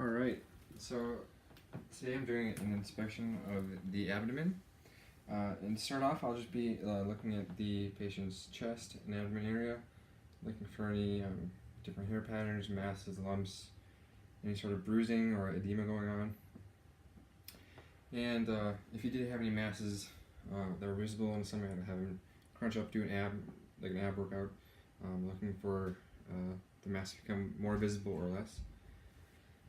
Alright, so today I'm doing an inspection of the abdomen. And to start off, I'll just be looking at the patient's chest and abdomen area, looking for any different hair patterns, masses, lumps, any sort of bruising or edema going on. And if you did have any masses that were visible in some way, I'd have him crunch up, do an ab workout, looking for the mass to become more visible or less.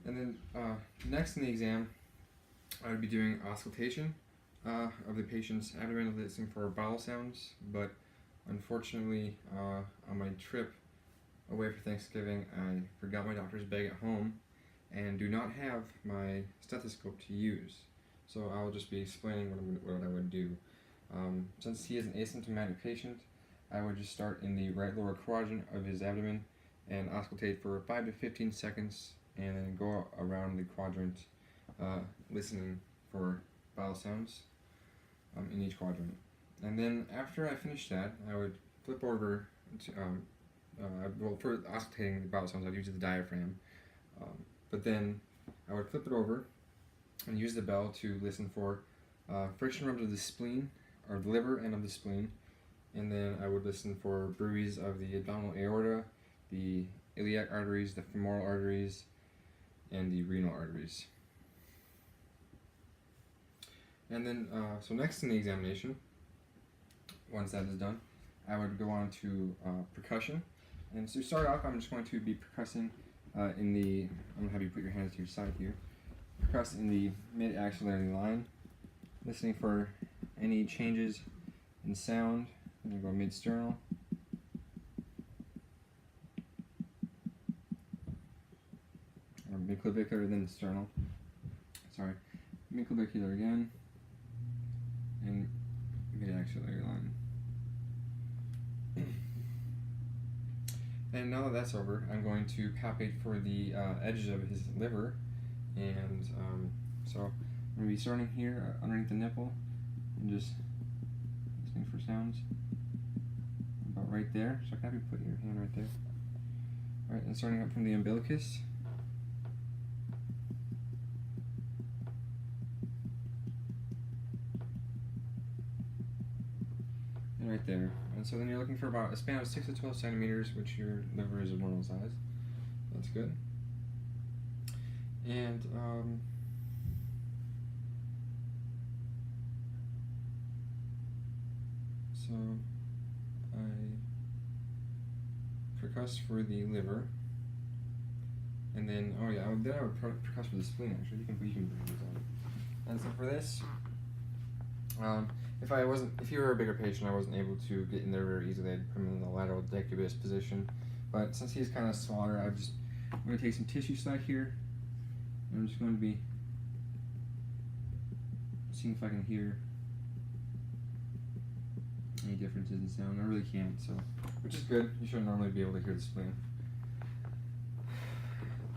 And then next in the exam, I would be doing auscultation of the patient's abdomen, listening for bowel sounds. But unfortunately, on my trip away for Thanksgiving, I forgot my doctor's bag at home and do not have my stethoscope to use. So I'll just be explaining what I would do. Since he is an asymptomatic patient, I would just start in the right lower quadrant of his abdomen and auscultate for 5 to 15 seconds and then go around the quadrant listening for bowel sounds in each quadrant. And then after I finish that, I would flip over to, well, for auscultating the bowel sounds, I'd use the diaphragm, but then I would flip it over and use the bell to listen for friction rubs of the spleen, or the liver and of the spleen, and then I would listen for bruits of the abdominal aorta, the iliac arteries, the femoral arteries, and the renal arteries. And then, so next in the examination, once that is done, I would go on to percussion. And to start off, I'm just going to be percussing I'm going to have you put your hands to your side here. Percuss in the mid-axillary line, listening for any changes in sound. I'm going to go mid-sternal. Or midclavicular, then sternal. Sorry. Midclavicular again. And mid-axillary line. And now that that's over, I'm going to palpate for the edges of his liver. And so I'm going to be starting here underneath the nipple and just listening for sounds about right there. So I can have you put your hand right there. Alright, and starting up from the umbilicus. And right there. And so then you're looking for about a span of 6 to 12 centimeters, which your liver is a normal size. That's good. And so I percuss for the liver, and then then I would percuss for the spleen. Actually, you can bring these on. And so for this, if you were a bigger patient, I wasn't able to get in there very easily. I'd put him in the lateral decubus position. But since he's kind of smaller, I'm going to take some tissue slack here. I'm just going to be seeing if I can hear any differences in sound. I really can't, so, which is good. You shouldn't normally be able to hear the spleen.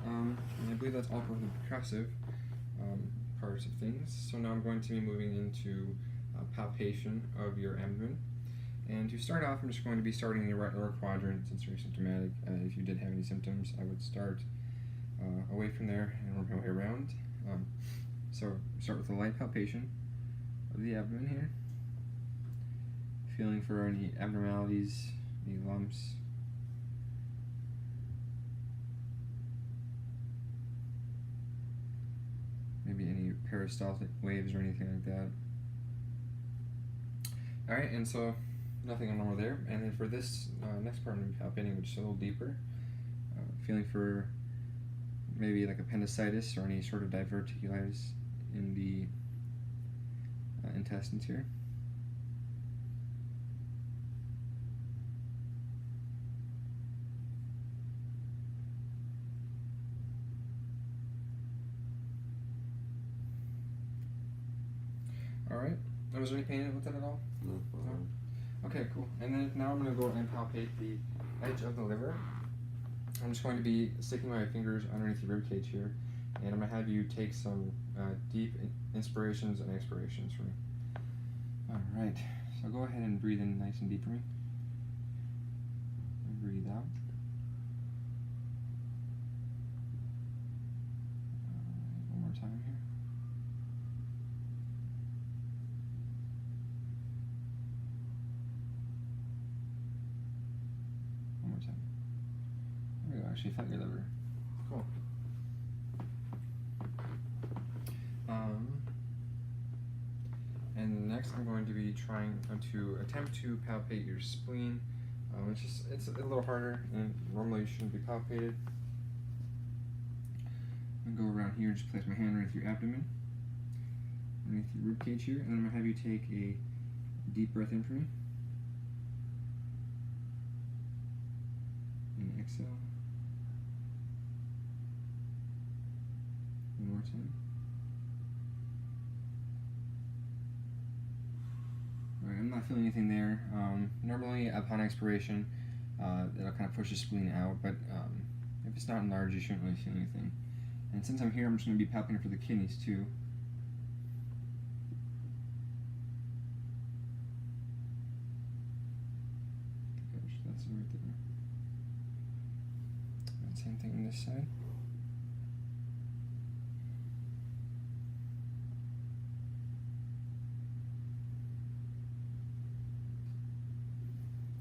And I believe that's all for the percussive parts of things. So now I'm going to be moving into palpation of your abdomen. And to start off, I'm just going to be starting in the right lower quadrant since you're asymptomatic. If you did have any symptoms, I would start away from there and work my way around. So start with a light palpation of the abdomen here, feeling for any abnormalities, any lumps, maybe any peristaltic waves or anything like that. Alright, and so nothing abnormal there. And then for this next part, I'm going to be palpating, which is a little deeper, feeling for maybe like appendicitis or any sort of diverticulitis in the intestines here. Alright, was there any pain with that at all? No. Okay, cool. And then now I'm going to go and palpate the edge of the liver. I'm just going to be sticking my fingers underneath the rib cage here, and I'm going to have you take some deep inspirations and expirations for me. Alright, so go ahead and breathe in nice and deep for me. And breathe out. time here. One more time. There we go, actually felt your liver. Cool. And next I'm going to be trying to attempt to palpate your spleen. It's a little harder, and normally you shouldn't be palpated. I'm going to go around here and just place my hand underneath your abdomen, underneath your rib cage here, and then I'm going to have you take a deep breath in for me. And exhale. One more time. Alright, I'm not feeling anything there. Normally, upon expiration, it'll kind of push the spleen out, but if it's not enlarged, you shouldn't really feel anything. And since I'm here, I'm just going to be palpating for the kidneys too. Gosh, that's right there. And same thing on this side.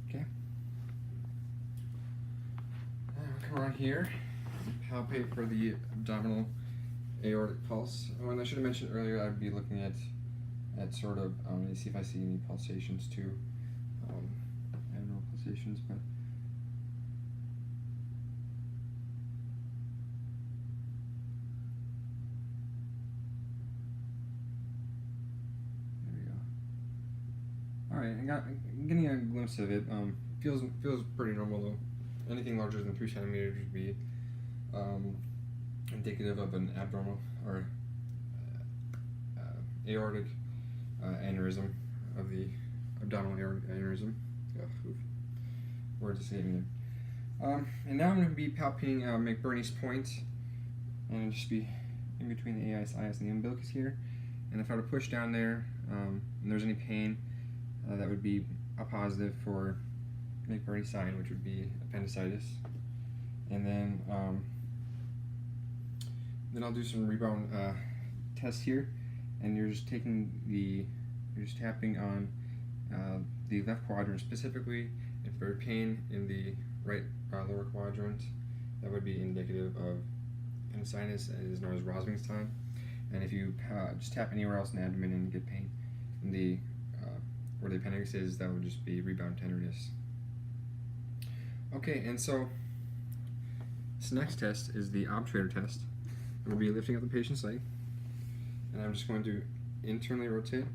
Okay. Now come around here. Palpate for the abdominal aortic pulse. Oh, and I should have mentioned earlier I'd be looking at sort of to see if I see any pulsations too, abdominal pulsations. But there we go. All right, I'm getting a glimpse of it. Feels pretty normal though. Anything larger than 3 centimeters would be indicative of an abdominal or aortic aneurysm, of the abdominal aortic aneurysm. Words escaping there. And now I'm going to be palpating McBurney's point, and just be in between the ius and the umbilicus here. And if I were to push down there, and there's any pain, that would be a positive for McBurney sign, which would be appendicitis. And then I'll do some rebound tests here, and you're just tapping on the left quadrant specifically. If there's pain in the right lower quadrant, that would be indicative of appendicitis, and it is known as Rosming's And if you just tap anywhere else in the abdomen and get pain in the where the appendix is, that would just be rebound tenderness. Okay, and so this next test is the obturator test. I'm going to be lifting up the patient's leg, and I'm just going to internally rotate,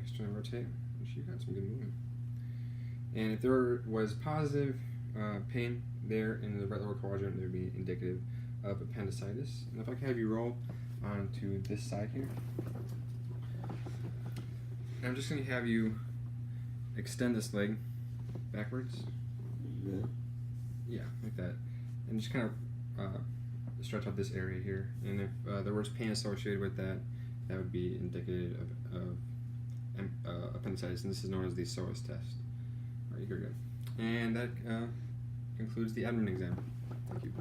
externally rotate, which you got some good movement. And if there was positive pain there in the right lower quadrant, it would be indicative of appendicitis. And if I can have you roll onto this side here, I'm just going to have you extend this leg backwards. Yeah, like that. And just kind of stretch out this area here. And if there was pain associated with that, that would be indicative of appendicitis. And this is known as the psoas test. All right, you're good. And that concludes the abdomen exam. Thank you.